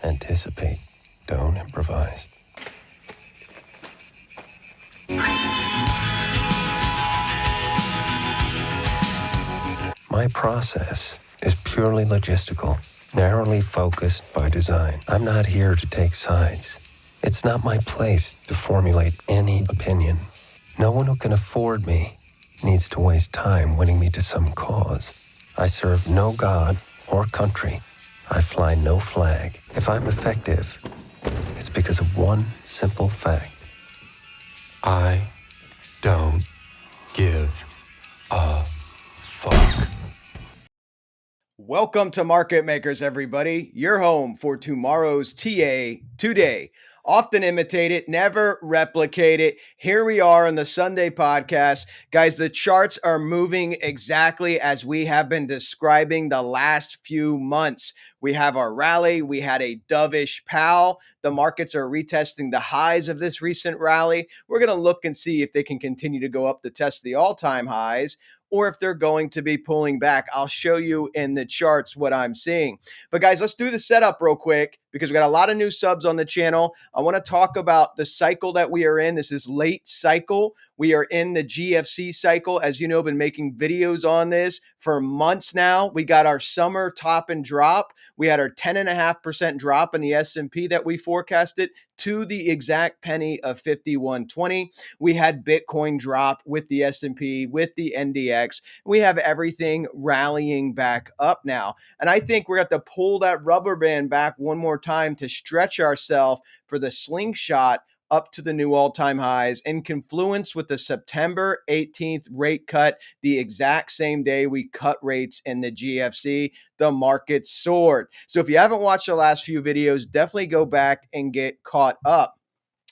Anticipate, don't improvise. My process is purely logistical, narrowly focused by design. I'm not here to take sides. It's not my place to formulate any opinion. No one who can afford me needs to waste time winning me to some cause. I serve no god or country. I fly no flag. If I'm effective, it's because of one simple fact. I don't give a fuck. Welcome to Market Makers, everybody. Your home for tomorrow's TA today. Often imitated, never replicated. Here we are on the Sunday podcast. Guys, the charts are moving exactly as we have been describing the last few months. We have our rally. We had a dovish Powell. The markets are retesting the highs of this recent rally. We're going to look and see if they can continue to go up to test the all-time highs, or if they're going to be pulling back. I'll show you in the charts what I'm seeing. But guys, let's do the setup real quick because we got a lot of new subs on the channel. I want to talk about the cycle that we are in. This is late cycle. We are in the GFC cycle. As you know, I've been making videos on this for months now. We got our summer top and drop. We had our 10.5% drop in the S&P that we forecasted to the exact penny of 51.20. We had Bitcoin drop with the S&P, with the NDX. We have everything rallying back up now. And I think we're going to have to pull that rubber band back one more time to stretch ourselves for the slingshot up to the new all-time highs in confluence with the September 18th rate cut, the exact same day we cut rates in the GFC. The market soared. So if you haven't watched the last few videos, definitely go back and get caught up.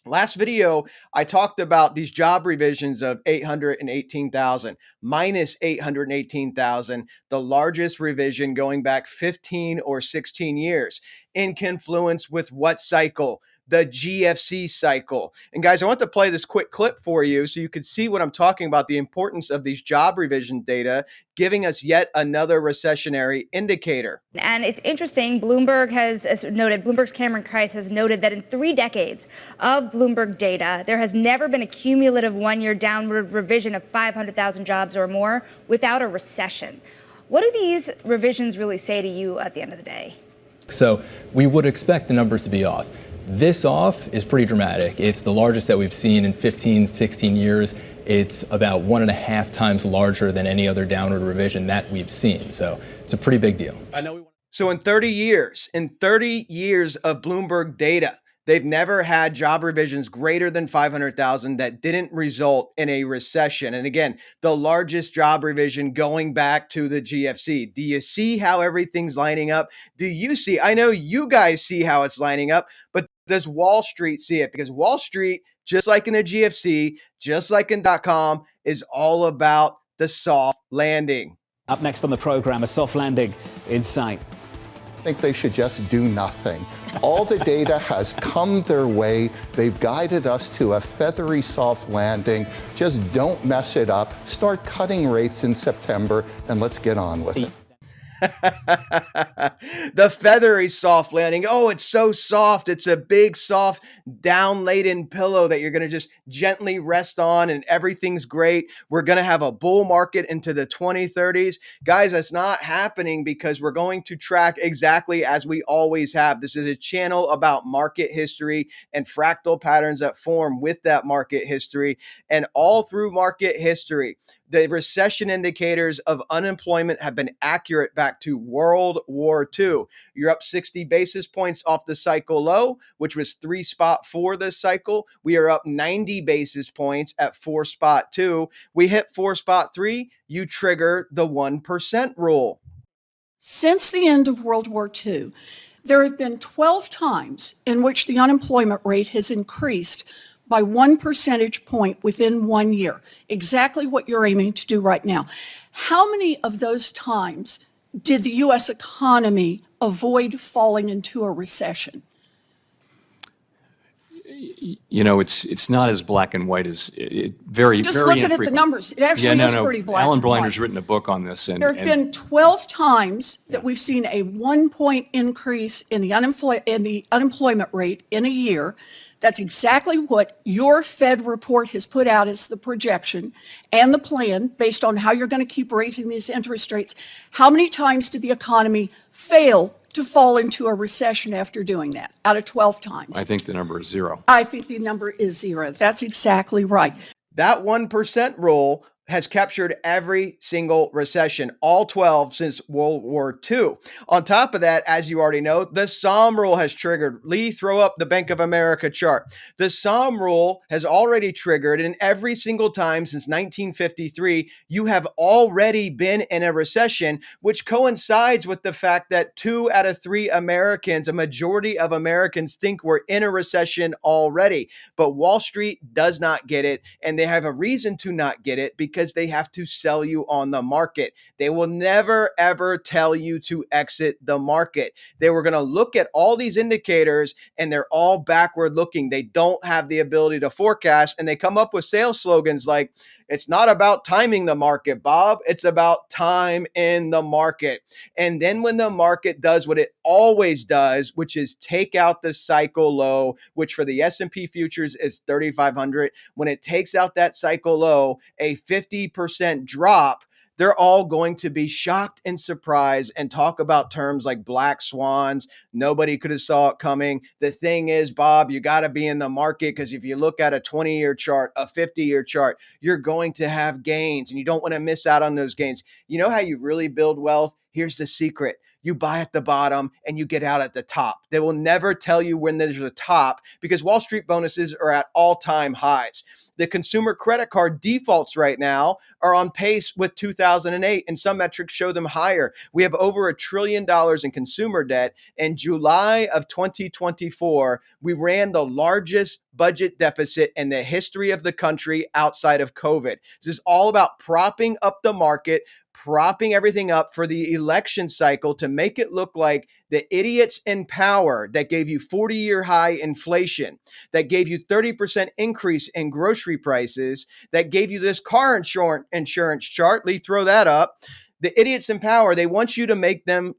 Last video, I talked about these job revisions of 818,000 minus 818,000, the largest revision going back 15 or 16 years in confluence with what cycle? The GFC cycle. And guys, I want to play this quick clip for you so you can see what I'm talking about, the importance of these job revision data, giving us yet another recessionary indicator. And it's interesting, Bloomberg's Cameron Kreis has noted that in 3 decades of Bloomberg data, there has never been a cumulative one-year downward revision of 500,000 jobs or more without a recession. What do these revisions really say to you at the end of the day? So we would expect the numbers to be off. This off is pretty dramatic. It's the largest that we've seen in 15, 16 years. It's about 1.5 times larger than any other downward revision that we've seen. So it's a pretty big deal. So in 30 years of Bloomberg data, they've never had job revisions greater than 500,000 that didn't result in a recession. And again, the largest job revision going back to the GFC. Do you see how everything's lining up? Do you see? I know you guys see how it's lining up, but does Wall Street see it? Because Wall Street, just like in the GFC, just like in .com, is all about the soft landing. Up next on the program, a soft landing in sight. I think they should just do nothing. All the data has come their way. They've guided us to a feathery soft landing. Just don't mess it up. Start cutting rates in September, and let's get on with it. The feathery soft landing. Oh, it's so soft. It's a big, soft, down-laden pillow that you're going to just gently rest on and everything's great. We're going to have a bull market into the 2030s. Guys, that's not happening because we're going to track exactly as we always have. This is a channel about market history and fractal patterns that form with that market history. And all through market history, the recession indicators of unemployment have been accurate back to World War II. You're up 60 basis points off the cycle low, which was 3.4 this cycle. We are up 90 basis points at 4.2. We hit 4.3. You trigger the 1% rule. Since the end of World War II, there have been 12 times in which the unemployment rate has increased by 1 percentage point within 1 year, exactly what you're aiming to do right now. How many of those times did the U.S. economy avoid falling into a recession? it's not as black and white as it. Very, Just very looking infrequent. at the numbers, it actually is pretty black Alan and white. Blinder's written a book on this, and There have been 12 times that we've seen a 1 point increase in the unemployment rate in a year. That's exactly what your Fed report has put out as the projection and the plan based on how you're going to keep raising these interest rates. How many times did the economy fail to fall into a recession after doing that? Out of 12 times. I think the number is 0. I think the number is 0. That's exactly right. That 1% rule has captured every single recession, all 12 since World War II. On top of that, as you already know, the SOM rule has triggered. Lee, throw up the Bank of America chart. The SOM rule has already triggered, and every single time since 1953, you have already been in a recession, which coincides with the fact that 2 out of 3 Americans, a majority of Americans, think we're in a recession already. But Wall Street does not get it, and they have a reason to not get it because they have to sell you on the market. They will never, ever tell you to exit the market. They were going to look at all these indicators and they're all backward looking. They don't have the ability to forecast, and they come up with sales slogans like, it's not about timing the market, Bob. It's about time in the market. And then when the market does what it always does, which is take out the cycle low, which for the S&P futures is 3,500, when it takes out that cycle low, a 50% drop, they're all going to be shocked and surprised and talk about terms like black swans. Nobody could have saw it coming. The thing is, Bob, you got to be in the market because if you look at a 20-year chart, a 50-year chart, you're going to have gains and you don't want to miss out on those gains. You know how you really build wealth? Here's the secret. You buy at the bottom and you get out at the top. They will never tell you when there's a top because Wall Street bonuses are at all-time highs. The consumer credit card defaults right now are on pace with 2008, and some metrics show them higher. We have over $1 trillion in consumer debt. In July of 2024, we ran the largest budget deficit in the history of the country outside of COVID. This is all about propping up the market, propping everything up for the election cycle to make it look like the idiots in power that gave you 40-year high inflation, that gave you 30% increase in grocery prices, that gave you this car insurance chart. Lee, throw that up. The idiots in power, they want to make them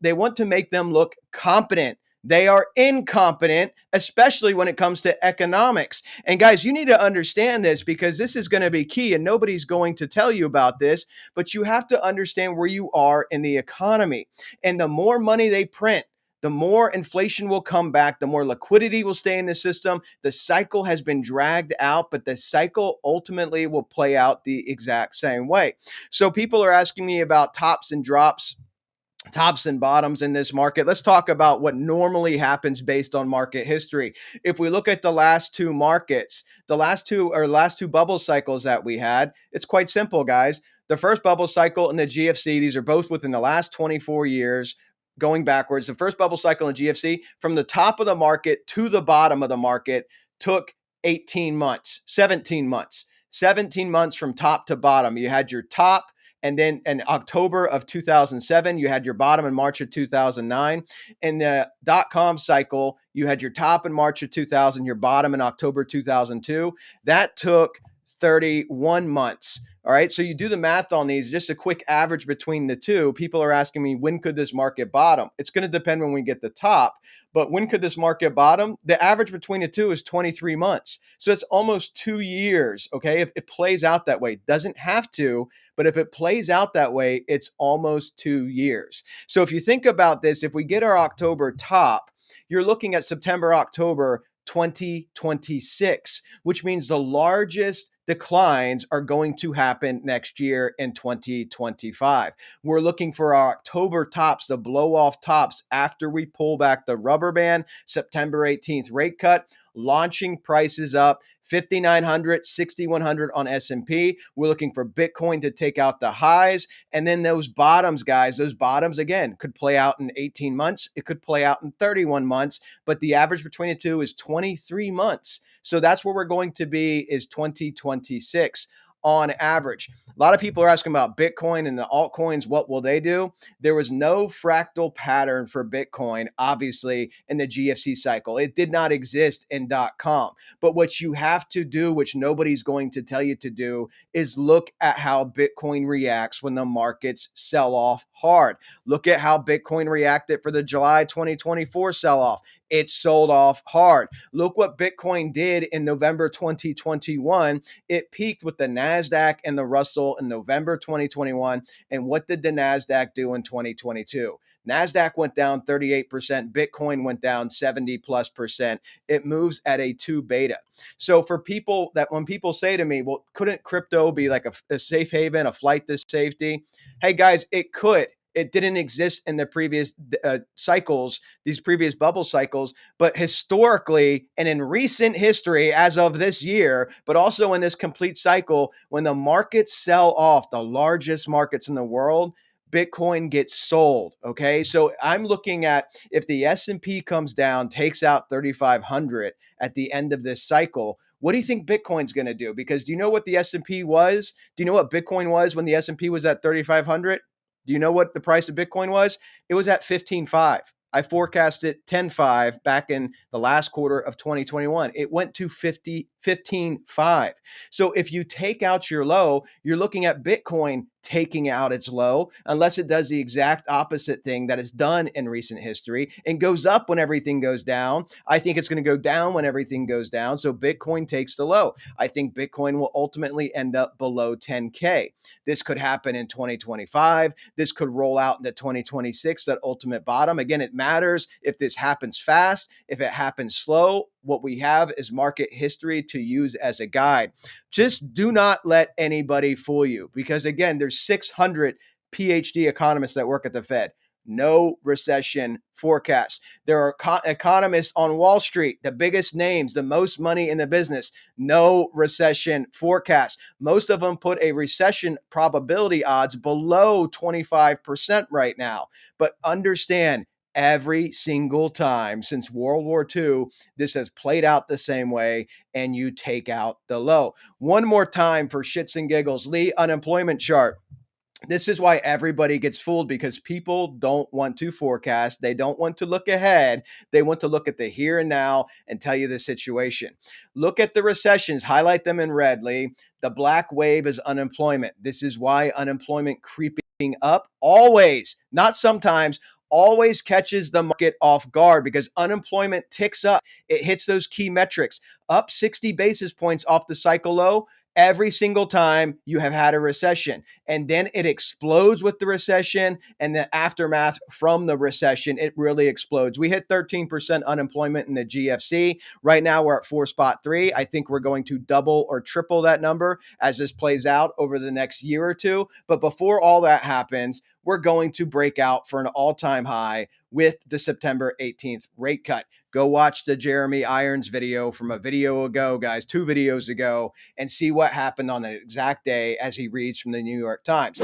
look competent. They are incompetent, especially when it comes to economics. And guys, you need to understand this because this is going to be key and nobody's going to tell you about this, but you have to understand where you are in the economy. And the more money they print, the more inflation will come back, the more liquidity will stay in the system. The cycle has been dragged out, but the cycle ultimately will play out the exact same way. So people are asking me about tops and drops, tops and bottoms in this market. Let's talk about what normally happens based on market history. If we look at the last two markets, the last two bubble cycles that we had, it's quite simple, guys. The first bubble cycle and the GFC, these are both within the last 24 years. Going backwards, the first bubble cycle in GFC from the top of the market to the bottom of the market took 17 months from top to bottom. You had your top, and then in October of 2007, you had your bottom in March of 2009. In the dot-com cycle, you had your top in March of 2000, your bottom in October 2002. That took 31 months. All right, so you do the math on these, just a quick average between the two. People are asking me, when could this market bottom? It's going to depend when we get the top, but when could this market bottom? The average between the two is 23 months. So it's almost 2 years, okay? If it plays out that way, it doesn't have to, but if it plays out that way, it's almost 2 years. So if you think about this, if we get our October top, you're looking at September, October 2026, which means the largest declines are going to happen next year in 2025. We're looking for our October tops, the blow off tops after we pull back the rubber band, September 18th rate cut, launching prices up 5,900, 6,100 on S&P. We're looking for Bitcoin to take out the highs. And then those bottoms, guys, those bottoms, again, could play out in 18 months. It could play out in 31 months. But the average between the two is 23 months. So that's where we're going to be is 2026. on average. A lot of people are asking about Bitcoin and the altcoins. What will they do? There was no fractal pattern for Bitcoin, obviously, in the GFC cycle. It did not exist in .com. But what you have to do, which nobody's going to tell you to do, is look at how Bitcoin reacts when the markets sell off hard. Look at how Bitcoin reacted for the July 2024 sell-off. It sold off hard. Look what Bitcoin did in November 2021. It peaked with the NASDAQ and the Russell in November 2021. And what did the NASDAQ do in 2022? NASDAQ went down 38%. Bitcoin went down 70+%. It moves at a 2 beta. So for people that when people say to me, well, couldn't crypto be like a safe haven, a flight to safety? Hey guys, it could. It didn't exist in the previous cycles, these previous bubble cycles, but historically and in recent history as of this year, but also in this complete cycle, when the markets sell off, the largest markets in the world, Bitcoin gets sold. Okay. So I'm looking at if the S&P comes down, takes out 3,500 at the end of this cycle, what do you think Bitcoin's going to do? Because do you know what the S&P was? Do you know what Bitcoin was when the S&P was at 3,500? Do you know what the price of Bitcoin was? It was at 15.5. I forecasted 10.5 back in the last quarter of 2021. It went to 15.5. So if you take out your low, you're looking at Bitcoin taking out its low, unless it does the exact opposite thing that is done in recent history and goes up when everything goes down. I think it's going to go down when everything goes down. So Bitcoin takes the low. I think Bitcoin will ultimately end up below 10K. This could happen in 2025. This could roll out into 2026, that ultimate bottom. Again, it matters if this happens fast, if it happens slow. What we have is market history to use as a guide. Just do not let anybody fool you, because again, there's 600 PhD economists that work at the Fed. No recession forecast. There are economists on Wall Street, the biggest names, the most money in the business. No recession forecast. Most of them put a recession probability odds below 25% right now. But understand, every single time since World War II, this has played out the same way, and you take out the low. One more time for shits and giggles. Lee, unemployment chart. This is why everybody gets fooled, because people don't want to forecast. They don't want to look ahead. They want to look at the here and now and tell you the situation. Look at the recessions, highlight them in red, Lee. The black wave is unemployment. This is why unemployment creeping up always, not sometimes, always catches the market off guard, because unemployment ticks up. It hits those key metrics, up 60 basis points off the cycle low every single time you have had a recession. And then it explodes with the recession, and the aftermath from the recession, it really explodes. We hit 13% unemployment in the GFC. Right now we're at 4.3. I think we're going to double or triple that number as this plays out over the next year or two. But before all that happens, we're going to break out for an all-time high with the September 18th rate cut. Go watch the Jeremy Irons video from a video ago, guys, 2 videos ago, and see what happened on the exact day as he reads from the New York Times.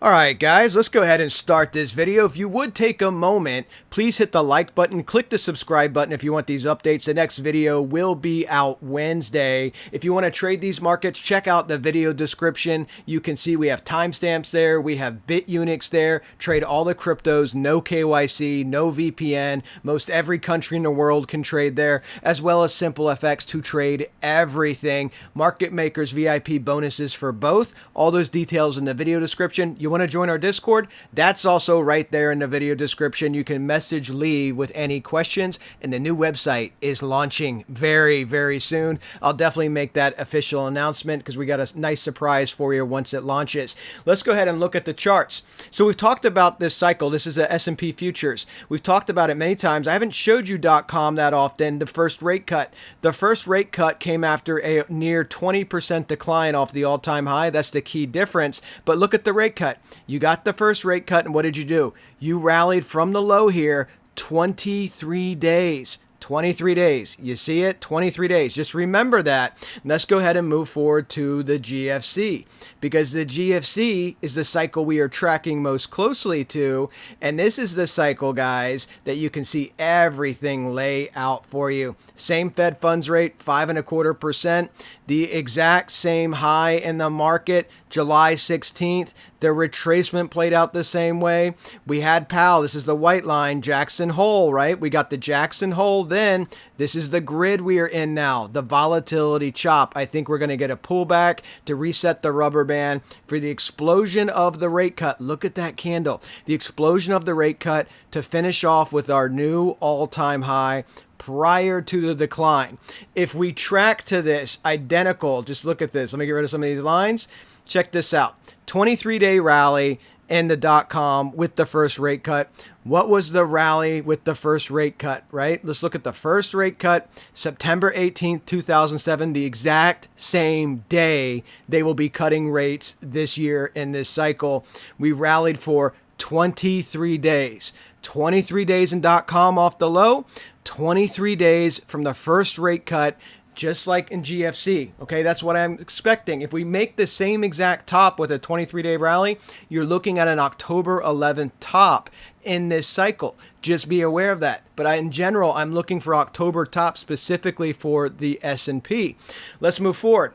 All right, guys, let's go ahead and start this video. If you would take a moment, please hit the like button, click the subscribe button if you want these updates. The next video will be out Wednesday. If you want to trade these markets, check out the video description. You can see we have timestamps there. We have Bitunix there. Trade all the cryptos, no KYC, no VPN. Most every country in the world can trade there, as well as SimpleFX to trade everything. Market makers, VIP bonuses for both. All those details in the video description. You want to join our Discord? That's also right there in the video description. You can message Lee with any questions, and the new website is launching very, very soon. I'll definitely make that official announcement because we got a nice surprise for you once it launches. Let's go ahead and look at the charts. So we've talked about this cycle. This is the S&P futures. We've talked about it many times. I haven't showed you .com that often. The first rate cut. The first rate cut came after a near 20% decline off the all-time high. That's the key difference. But look at the rate cut. You got the first rate cut, and what did you do? You rallied from the low here 23 days. 23 days. You see it? 23 days. Just remember that. Let's go ahead and move forward to the GFC, because the GFC is the cycle we are tracking most closely to. And this is the cycle, guys, that you can see everything lay out for you. Same Fed funds rate, 5.25%. The exact same high in the market, July 16th. The retracement played out the same way. We had Powell. This is the white line, Jackson Hole, right? We got the Jackson Hole. Then this is the grid we are in now, the volatility chop. I think we're going to get a pullback to reset the rubber band for the explosion of the rate cut. Look at that candle. The explosion of the rate cut to finish off with our new all-time high prior to the decline. If we track to this identical, just look at this. Let me get rid of some of these lines. Check this out. 23-day rally in the dot-com with the first rate cut. What was the rally with the first rate cut, right? Let's look at the first rate cut, September 18th, 2007, the exact same day they will be cutting rates this year in this cycle. We rallied for 23 days. 23 days in dot-com off the low, 23 days from the first rate cut, just like in GFC. Okay, that's what I'm expecting. If we make the same exact top with a 23-day rally, you're looking at an October 11th top in this cycle. Just be aware of that. But in general, I'm looking for October top specifically for the S&P. Let's move forward.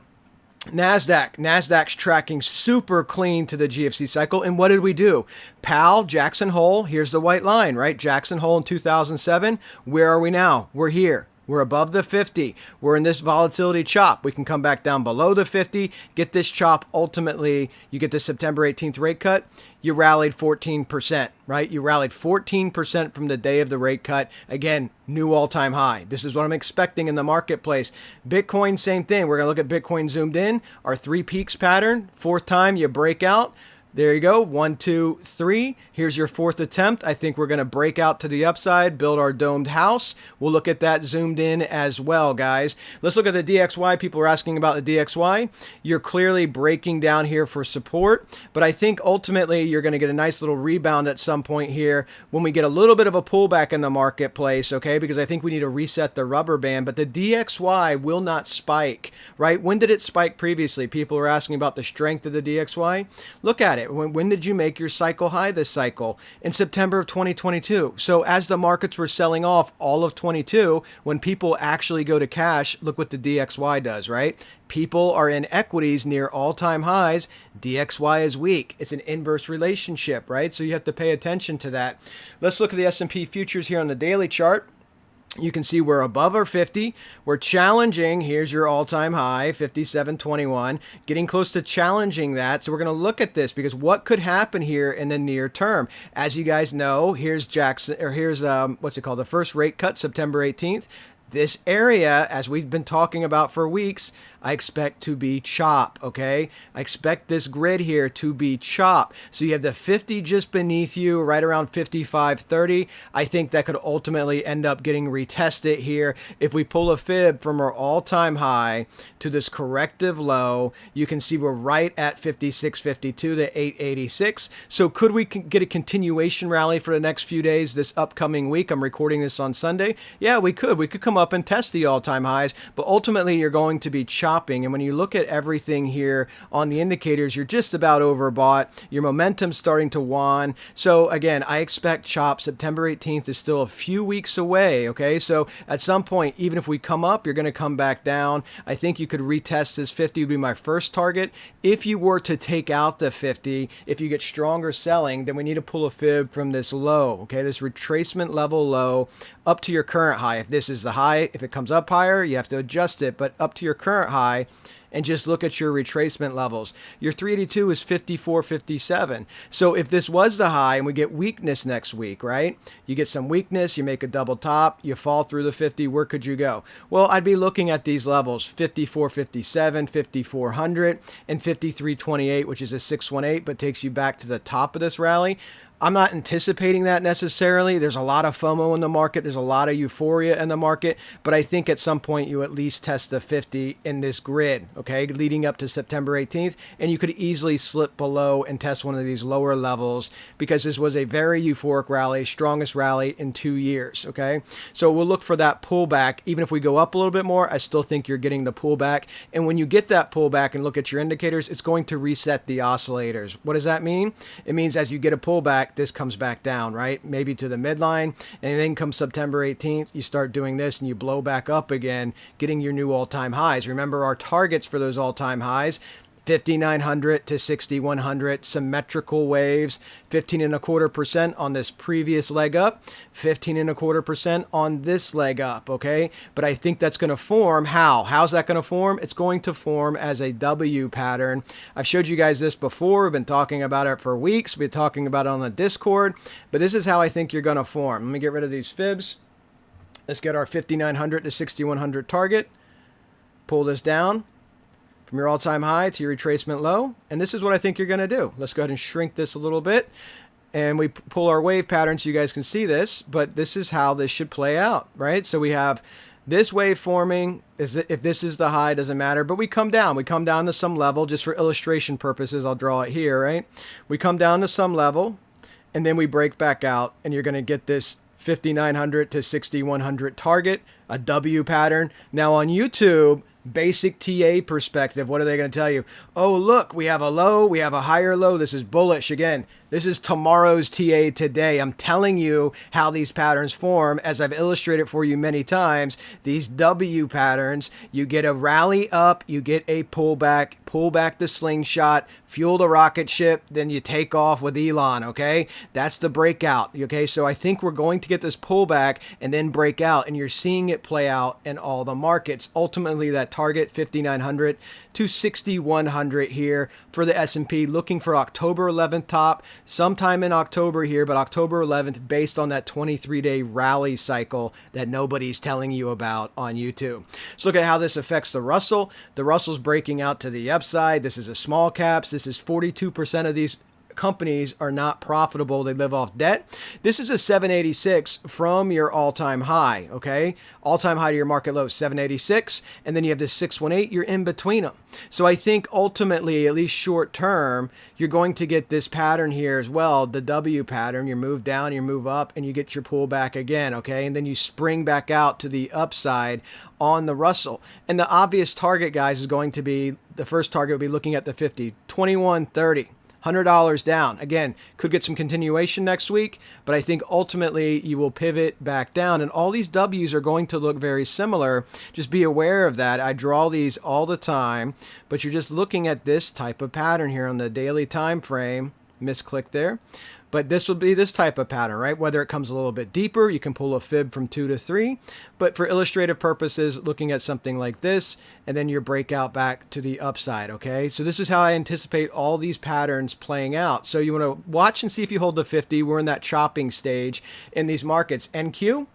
NASDAQ's tracking super clean to the GFC cycle. And what did we do? Powell, Jackson Hole, here's the white line, right? Jackson Hole in 2007. Where are we now? We're here. We're above the 50. We're in this volatility chop. We can come back down below the 50, get this chop. Ultimately, you get the September 18th rate cut. You rallied 14%, right? You rallied 14% from the day of the rate cut. Again, new all-time high. This is what I'm expecting in the marketplace. Bitcoin, same thing. We're going to look at Bitcoin zoomed in. Our 3 peaks pattern. 4th time you break out. There you go. 1, 2, 3. Here's your 4th attempt. I think we're going to break out to the upside, build our domed house. We'll look at that zoomed in as well, guys. Let's look at the DXY. People are asking about the DXY. You're clearly breaking down here for support, but I think ultimately you're going to get a nice little rebound at some point here when we get a little bit of a pullback in the marketplace, okay? Because I think we need to reset the rubber band, but the DXY will not spike, right? When did it spike previously? People are asking about the strength of the DXY. Look at it. When did you make your cycle high this cycle? In September of 2022. So as the markets were selling off all of 22, when people actually go to cash, look what the DXY does, right? People are in equities near all-time highs. DXY is weak. It's an inverse relationship, right? So you have to pay attention to that. Let's look at the S&P futures here on the daily chart. You can see we're above our 50. We're challenging. Here's your all-time high, 57.21. Getting close to challenging that. So we're going to look at this because what could happen here in the near term? As you guys know, here's what's it called? The first rate cut, September 18th. This area, as we've been talking about for weeks, I expect to be chop, okay? I expect this grid here to be chop. So you have the 50 just beneath you, right around 55.30. I think that could ultimately end up getting retested here. If we pull a fib from our all-time high to this corrective low, you can see we're right at 56.52 to 886. So could we get a continuation rally for the next few days this upcoming week? I'm recording this on Sunday. Yeah, we could. We could come up and test the all-time highs, but ultimately you're going to be chopping. And when you look at everything here on the indicators, you're just about overbought. Your momentum's starting to wane. So again, I expect chop. September 18th is still a few weeks away, okay? So at some point, even if we come up, you're going to come back down. I think you could retest this 50 would be my first target. If you were to take out the 50, if you get stronger selling, then we need to pull a fib from this low, okay? This retracement level low up to your current high. If this is the high, if it comes up higher, you have to adjust it, but up to your current high, and just look at your retracement levels. Your 382 is 54.57. So if this was the high and we get weakness next week, right? You get some weakness, you make a double top, you fall through the 50, where could you go? Well, I'd be looking at these levels, 54.57, 5400, and 53.28, which is a 618, but takes you back to the top of this rally. I'm not anticipating that necessarily. There's a lot of FOMO in the market. There's a lot of euphoria in the market. But I think at some point you at least test the 50 in this grid, okay, leading up to September 18th. And you could easily slip below and test one of these lower levels because this was a very euphoric rally, strongest rally in 2 years, okay? So we'll look for that pullback. Even if we go up a little bit more, I still think you're getting the pullback. And when you get that pullback and look at your indicators, it's going to reset the oscillators. What does that mean? It means as you get a pullback, this comes back down, right? Maybe to the midline, and then come September 18th, you start doing this and you blow back up again, getting your new all-time highs. Remember our targets for those all-time highs, 5,900 to 6,100, symmetrical waves, 15.25% on this previous leg up, 15.25% on this leg up, okay? But I think that's going to form. How's that going to form? It's going to form as a W pattern. I've showed you guys this before. We've been talking about it for weeks. We've been talking about it on the Discord, but this is how I think you're going to form. Let me get rid of these fibs. Let's get our 5,900 to 6,100 target. Pull this down from your all-time high to your retracement low. And this is what I think you're going to do. Let's go ahead and shrink this a little bit. And we pull our wave pattern so you guys can see this. But this is how this should play out, right? So we have this wave forming. If this is the high, doesn't matter. But we come down. We come down to some level. Just for illustration purposes, I'll draw it here, right? We come down to some level. And then we break back out. And you're going to get this 5,900 to 6,100 target, a W pattern. Now on YouTube, basic TA perspective, what are they going to tell you? Oh, look, we have a low, we have a higher low. This is bullish. Again, this is tomorrow's TA today. I'm telling you how these patterns form. As I've illustrated for you many times, these W patterns, you get a rally up, you get a pullback, pull back the slingshot, fuel the rocket ship, then you take off with Elon, okay? That's the breakout, okay? So I think we're going to get this pullback and then break out, and you're seeing it play out in all the markets. Ultimately, that target 5,900 to 6,100 here for the S&P, looking for October 11th top, sometime in October here, but October 11th based on that 23-day rally cycle that nobody's telling you about on YouTube. Let's look at how this affects the Russell. The Russell's breaking out to the upside. This is a small caps. This is 42% of these companies are not profitable. They live off debt. This is a 786 from your all-time high, okay? All-time high to your market low, 786, and then you have this 618. You're in between them. So I think ultimately, at least short term, you're going to get this pattern here as well, the W pattern. You move down, you move up, and you get your pullback again, okay? And then you spring back out to the upside on the Russell. And the obvious target, guys, is going to be, the first target will be looking at the 50, 2130. $100 down. Again, could get some continuation next week, but I think ultimately you will pivot back down, and all these W's are going to look very similar. Just be aware of that. I draw these all the time, but you're just looking at this type of pattern here on the daily time frame. Misclick there. But this will be this type of pattern, right? Whether it comes a little bit deeper, you can pull a fib from 2 to 3. But for illustrative purposes, looking at something like this, and then your breakout back to the upside, okay? So this is how I anticipate all these patterns playing out. So you want to watch and see if you hold the 50. We're in that chopping stage in these markets. NQ,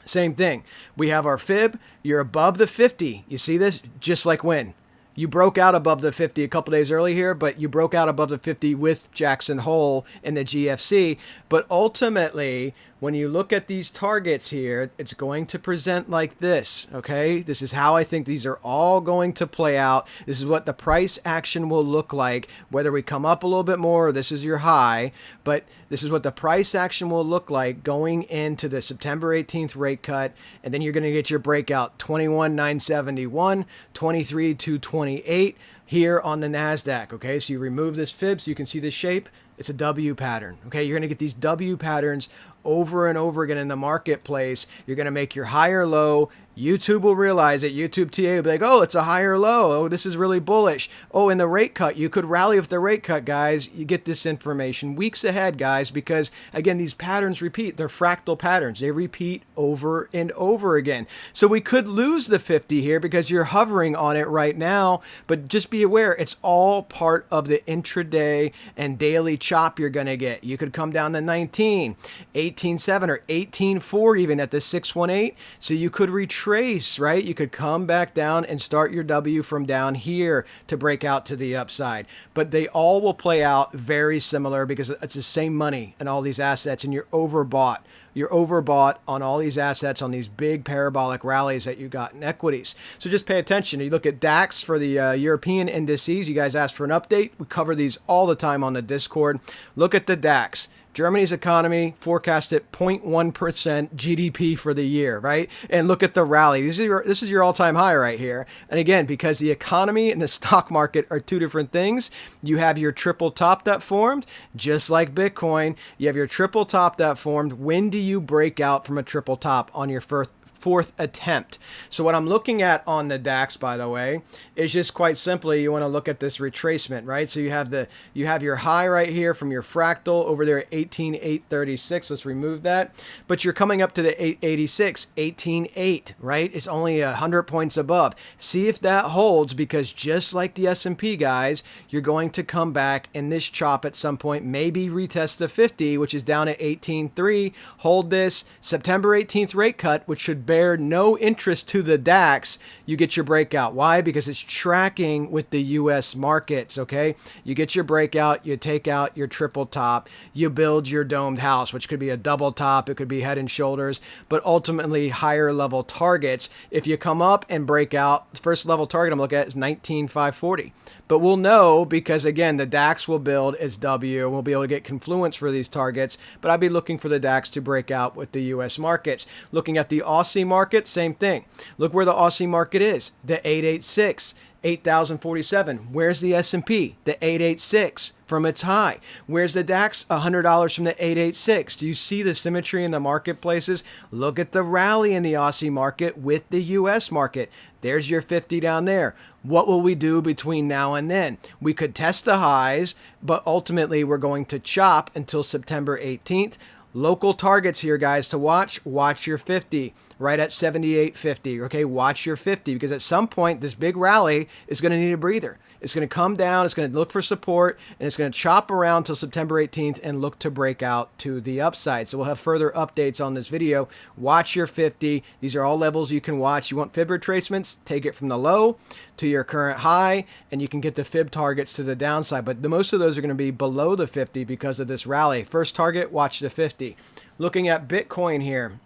same thing. We have our fib. You're above the 50. You see this? Just like when? You broke out above the 50 a couple days early here, but you broke out above the 50 with Jackson Hole in the GFC. But ultimately, when you look at these targets here, it's going to present like this, okay? This is how I think these are all going to play out. This is what the price action will look like, whether we come up a little bit more or this is your high, but this is what the price action will look like going into the September 18th rate cut, and then you're going to get your breakout 21,971, 23,228 here on the NASDAQ, okay? So you remove this fib so you can see the shape. It's a W pattern, okay? You're going to get these W patterns over and over again in the marketplace. You're going to make your higher low. YouTube will realize it. YouTube TA will be like, oh, it's a higher low. Oh, this is really bullish. Oh, in the rate cut, you could rally with the rate cut, guys. You get this information weeks ahead, guys, because, again, these patterns repeat. They're fractal patterns. They repeat over and over again. So we could lose the 50 here because you're hovering on it right now, but just be aware, it's all part of the intraday and daily chop you're going to get. You could come down to 19, 18.7 or 18.4 even at the 618. So you could retrace, right? You could come back down and start your W from down here to break out to the upside. But they all will play out very similar because it's the same money in all these assets, and you're overbought. You're overbought on all these assets on these big parabolic rallies that you got in equities. So just pay attention. You look at DAX for the European indices. You guys asked for an update. We cover these all the time on the Discord. Look at the DAX. Germany's economy forecasted 0.1% GDP for the year, right? And look at the rally. This is your all-time high right here. And again, because the economy and the stock market are two different things, you have your triple top that formed, just like Bitcoin. You have your triple top that formed. When do you break out from a triple top on your fourth attempt? So what I'm looking at on the DAX, by the way, is just quite simply, you want to look at this retracement, right? So you have your high right here from your fractal over there at 18,836. Let's remove that. But you're coming up to the 886, 18.8, right? It's only 100 points above. See if that holds, because just like the S&P guys, you're going to come back in this chop at some point, maybe retest the 50, which is down at 18.3. Hold this September 18th rate cut, which should bear no interest to the DAX. You get your breakout. Why? Because it's tracking with the US markets, okay? You get your breakout, you take out your triple top, you build your domed house, which could be a double top, it could be head and shoulders, but ultimately higher level targets. If you come up and break out, the first level target I'm looking at is 19,540. But we'll know because, again, the DAX will build its W. We'll be able to get confluence for these targets. But I'd be looking for the DAX to break out with the U.S. markets. Looking at the Aussie market, same thing. Look where the Aussie market is, the 886. 8,047. Where's the S&P? The 886 from its high. Where's the DAX? $100 from the 886. Do you see the symmetry in the marketplaces? Look at the rally in the Aussie market with the US market. There's your 50 down there. What will we do between now and then? We could test the highs, but ultimately we're going to chop until September 18th. Local targets here, guys, to watch. Watch your 50 right at 78.50. Okay, watch your 50 because at some point this big rally is going to need a breather. It's going to come down, it's going to look for support, and it's going to chop around till September 18th and look to break out to the upside. So we'll have further updates on this video. Watch your 50. These are all levels you can watch. You want fib retracements? Take it from the low to your current high, and you can get the fib targets to the downside. But most of those are going to be below the 50 because of this rally. First target, watch the 50. Looking at Bitcoin here.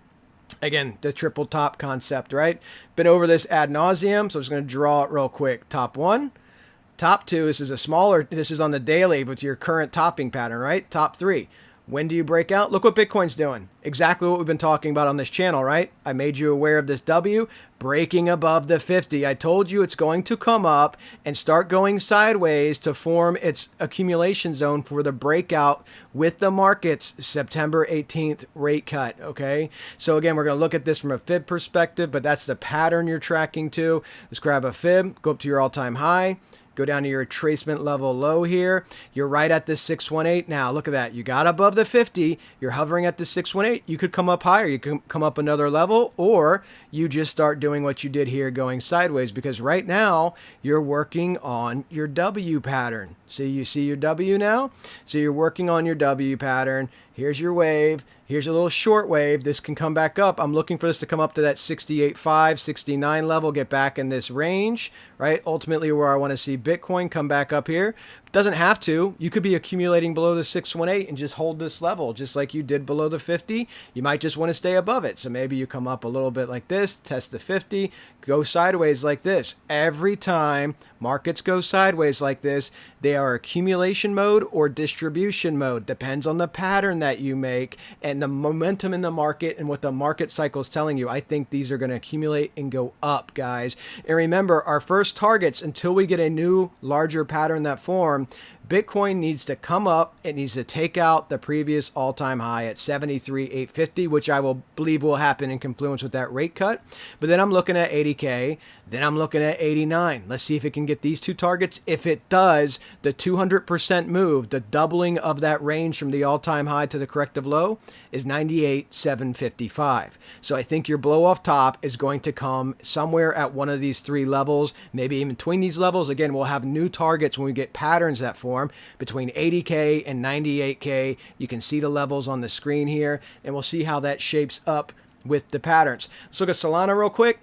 Again, the triple top concept, right? Been over this ad nauseum, so I'm just going to draw it real quick. Top one. Top two, this is on the daily with your current topping pattern, right? Top three. When do you break out? Look what Bitcoin's doing. Exactly what we've been talking about on this channel, right? I made you aware of this W breaking above the 50. I told you it's going to come up and start going sideways to form its accumulation zone for the breakout with the markets September 18th rate cut, okay? So again, we're going to look at this from a fib perspective, but that's the pattern you're tracking to. Let's grab a fib, go up to your all-time high. Go down to your retracement level low here. You're right at this 618 now. Look at that. You got above the 50. You're hovering at the 618. You could come up higher. You can come up another level, or you just start doing what you did here, going sideways, because right now you're working on your W pattern. See, you see your W now? So you're working on your W pattern. Here's your wave. Here's a little short wave. This can come back up. I'm looking for this to come up to that 68.5, 69 level, get back in this range, right? Ultimately where I want to see Bitcoin come back up here. Doesn't have to. You could be accumulating below the 618 and just hold this level just like you did below the 50. You might just want to stay above it. So maybe you come up a little bit like this, test the 50, go sideways like this. Every time markets go sideways like this, they are accumulation mode or distribution mode. Depends on the pattern that you make and the momentum in the market and what the market cycle is telling you. I think these are going to accumulate and go up, guys. And remember, our first targets, until we get a new larger pattern that form, Bitcoin needs to come up. It needs to take out the previous all-time high at 73,850, which I will believe will happen in confluence with that rate cut. But then I'm looking at 80K. Then I'm looking at 89. Let's see if it can get these two targets. If it does, the 200% move, the doubling of that range from the all-time high to the corrective low is 98,755. So I think your blow off top is going to come somewhere at one of these three levels, maybe in between these levels. Again, we'll have new targets when we get patterns that form. form between 80K and 98K. You can see the levels on the screen here, and we'll see how that shapes up with the patterns. Let's look at Solana real quick.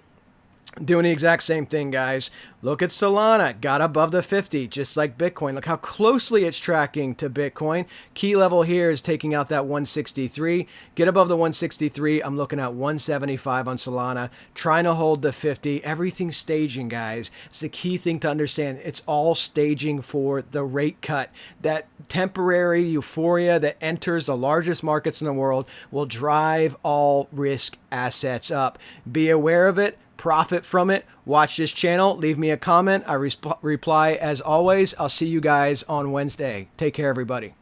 Doing the exact same thing, guys. Look at Solana, got above the 50, just like Bitcoin. Look how closely it's tracking to Bitcoin. Key level here is taking out that 163. Get above the 163. I'm looking at 175 on Solana, trying to hold the 50. Everything's staging, guys. It's the key thing to understand. It's all staging for the rate cut. That temporary euphoria that enters the largest markets in the world will drive all risk assets up. Be aware of it. Profit from it. Watch this channel. Leave me a comment. I reply as always. I'll see you guys on Wednesday. Take care, everybody.